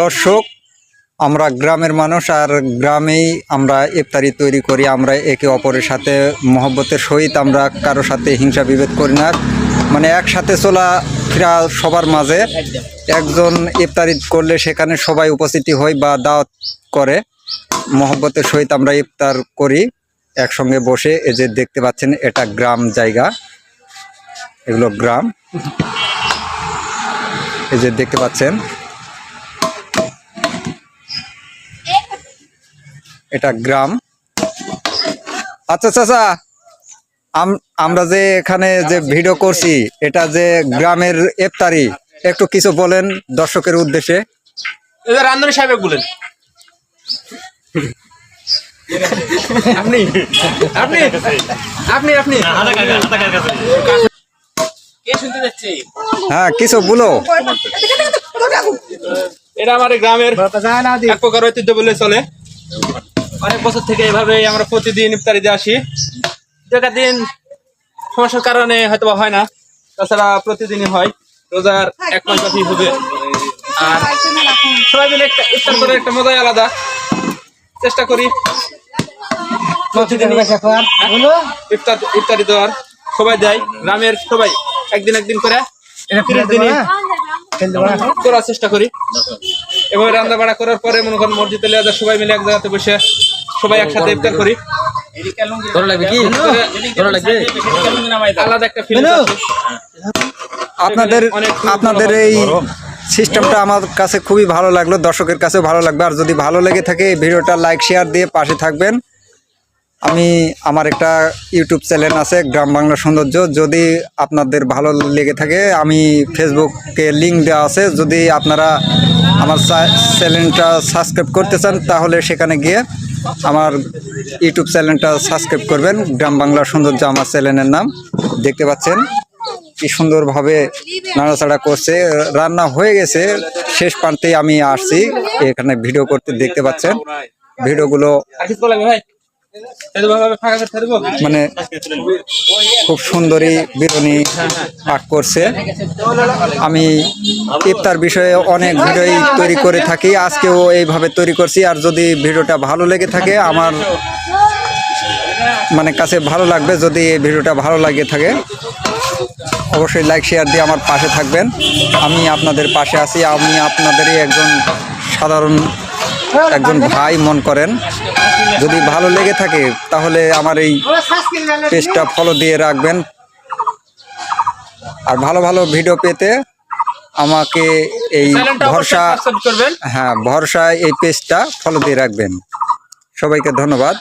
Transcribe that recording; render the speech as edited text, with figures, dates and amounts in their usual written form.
দর্শক, আমরা গ্রামের মানুষ, আর গ্রামেই আমরা ইফতারি তৈরি করি। আমরা একে অপরের সাথে মহব্বতের সহিত আমরা কারোর সাথে হিংসা বিভেদ করি না। মানে একসাথে চলাফেরা সবার মাঝে। একজন ইফতারি করলে সেখানে সবাই উপস্থিতি হয় বা দাওয়াত করে। মহব্বতের সহিত আমরা ইফতার করি একসঙ্গে বসে। এই যে দেখতে পাচ্ছেন, এটা গ্রাম জায়গা, এগুলো গ্রাম। এই যে দেখতে পাচ্ছেন, এটা গ্রাম। আচ্ছা চাচা, আমরা যে এখানে যে ভিডিও করছি, এটা যে গ্রামের ইফতারি, একটু কিছু বলেন দর্শকের উদ্দেশ্যে। রান্ধনী সাহেব বলেন। আপনি আপনি আপনি আপনি কে শুনতে যাচ্ছে? হ্যাঁ, কিছু বলো। এটা আমার গ্রামের এক প্রকার ঐতিহ্য বলে চলে। অনেক বছর থেকে এভাবে আমরা প্রতিদিন ইফতারিতে আসি। দেখা দিন সমস্যার কারণে হয়তো হয় না, তাছাড়া প্রতিদিনই হয়। রোজার এক মাস ব্যাপী হবে। আর সবাই মিলে একটা ইফতার করে একটা মজাই আলাদা। চেষ্টা করি প্রতিদিন ইফতারি দেওয়ার। সবাই দেয়, গ্রামের সবাই একদিন একদিন করে করার চেষ্টা করি। এভাবে রান্না বাড়া করার পরে মনে করেন মসজিদে লিয়ে সবাই মিলে এক জায়গাতে বসে সবাই একসাথে ইফতার করি। আলাদা একটা ফিলিং আছে। আপনাদের এই সিস্টেমটা আমার কাছে খুবই ভালো লাগলো, দর্শকের কাছে ভালো লাগবে। আর যদি ভালো লেগে থাকে এই ভিডিওটা লাইক শেয়ার দিয়ে পাশে থাকবেন। আমার একটা ইউটিউব চ্যানেল আছে, গ্রাম বাংলা সৌন্দর্য। যদি আপনাদের ভালো লেগে থাকে, আমি ফেসবুকে লিঙ্ক দেওয়া আছে। যদি আপনারা আমার চ্যানেলটা সাবস্ক্রাইব করতে চান, তাহলে সেখানে গিয়ে আমার ইউটিউব চ্যানেলটা সাবস্ক্রাইব করবেন। গ্রাম বাংলা সৌন্দর্য আমার চ্যানেলের নাম। দেখতে পাচ্ছেন কি সুন্দরভাবে নাড়াচাড়া করছে। রান্না হয়ে গেছে, শেষ প্রান্তেই আমি আসছি এখানে ভিডিও করতে। দেখতে পাচ্ছেন ভিডিওগুলো মানে খুব সুন্দরী বিরোধী পাঠ করছে। আমি ইফতার বিষয়ে অনেক ভিডিওই তৈরি করে থাকি, আজকেও এইভাবে তৈরি করছি। আর যদি ভিডিওটা ভালো লেগে থাকে, আমার কাছে ভালো লাগবে। যদি এই ভিডিওটা ভালো লাগে থাকে, অবশ্যই লাইক শেয়ার দিয়ে আমার পাশে থাকবেন। আমি আপনাদের পাশে আছি। আমি আপনাদেরই সাধারণ একজন ভাই মন করেন। যদি ভালো লেগে থাকে, তাহলে আমার এই পেজটা ফলো দিয়ে রাখবেন। আর ভালো ভালো ভিডিও পেতে আমাকে এই ভরসা এই পেজটা ফলো দিয়ে রাখবেন। সবাইকে ধন্যবাদ।